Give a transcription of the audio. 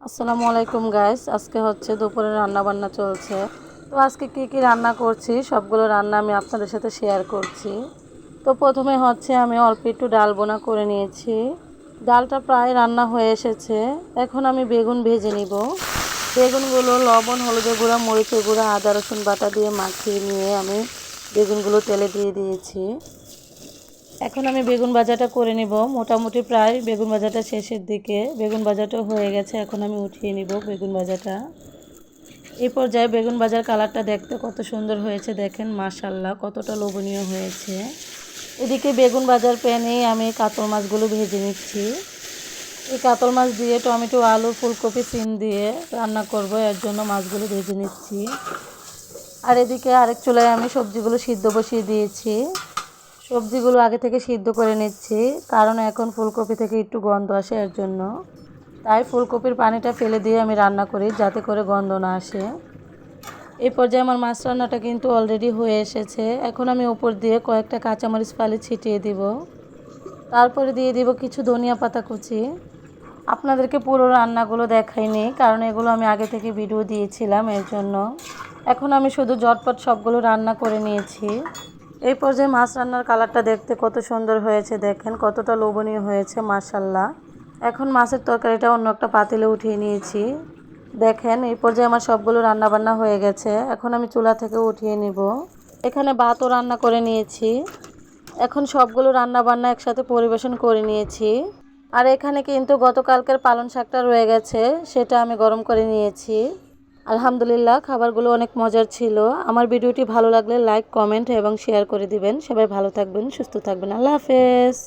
আসসালামু আলাইকুম গাইস। আজকে হচ্ছে দুপুরে রান্না বান্না চলছে। তো আজকে কি রান্না করছি সবগুলো রান্না আমি আপনাদের সাথে শেয়ার করছি। তো প্রথমে হচ্ছে আমি অল্প একটু ডাল বোনা করে নিয়েছি। ডালটা প্রায় রান্না হয়ে এসেছে। এখন আমি বেগুন ভেজে নিব। বেগুনগুলো লবণ, হলুদের গুঁড়া, মরিচের গুঁড়া, আদা রসুন বাটা দিয়ে মাখিয়ে নিয়ে আমি বেগুনগুলো তেলে দিয়ে দিয়েছি। এখন আমি বেগুন ভাজাটা করে নিব। মোটামুটি প্রায় বেগুন ভাজাটা শেষের দিকে। বেগুন ভাজাটা হয়ে গেছে, এখন আমি উঠিয়ে নিব বেগুন ভাজাটা। এই পর্যায়ে বেগুন ভাজার কালারটা দেখতে কত সুন্দর হয়েছে দেখেন, মাশাআল্লাহ কতটা লোভনীয় হয়েছে। এদিকে বেগুন ভাজার প্যানে আমি কাতল মাছগুলো ভেজে নিচ্ছি। এই কাতল মাছ দিয়ে টমেটো, আলু, ফুলকপি, সিম দিয়ে রান্না করব, এর জন্য মাছগুলো ভেজে নিচ্ছি। আর এদিকে আরেক চুলায় আমি সবজিগুলো সিদ্ধ বসিয়ে দিয়েছি। সবজিগুলো আগে থেকে সিদ্ধ করে নিচ্ছি, কারণ এখন ফুলকপি থেকে একটু গন্ধ আসে, এর জন্য। তাই ফুলকপির পানিটা ফেলে দিয়ে আমি রান্না করি, যাতে করে গন্ধ না আসে। এই পর্যায়ে আমার মাছ রান্নাটা কিন্তু অলরেডি হয়ে এসেছে। এখন আমি উপর দিয়ে কয়েকটা কাঁচামরিচ ফালি ছিটিয়ে দিব। তারপরে দিয়ে দিব কিছু ধনিয়া পাতা কুচি। আপনাদেরকে পুরো রান্নাগুলো দেখাইনি, কারণ এগুলো আমি আগে থেকে ভিডিও দিয়েছিলাম, এর জন্য। এখন আমি শুধু ঝটপট সবগুলো রান্না করে নিয়েছি। এই পর্যায়ে মাছ রান্নার কালারটা দেখতে কত সুন্দর হয়েছে দেখেন, কতটা লোভনীয় হয়েছে, মাশাআল্লাহ। এখন মাছের তরকারিটা অন্য একটা পাতিলে উঠিয়ে নিয়েছি। দেখেন এই পর্যায়ে আমার সবগুলো রান্না বান্না হয়ে গেছে। এখন আমি চুলা থেকে উঠিয়ে নিব। এখানে ভাতও রান্না করে নিয়েছি। এখন সবগুলো রান্না বান্না একসাথে পরিবেশন করে নিয়েছি। আর এখানে কিন্তু গতকালকের পালং শাকটা রয়ে গেছে, সেটা আমি গরম করে নিয়েছি। আলহামদুলিল্লাহ, খাবারগুলো অনেক মজার ছিল। আমার ভিডিওটি ভালো লাগলে লাইক, কমেন্ট এবং শেয়ার করে দিবেন। সবাই ভালো থাকবেন, সুস্থ থাকবেন। আল্লাহ হাফেজ।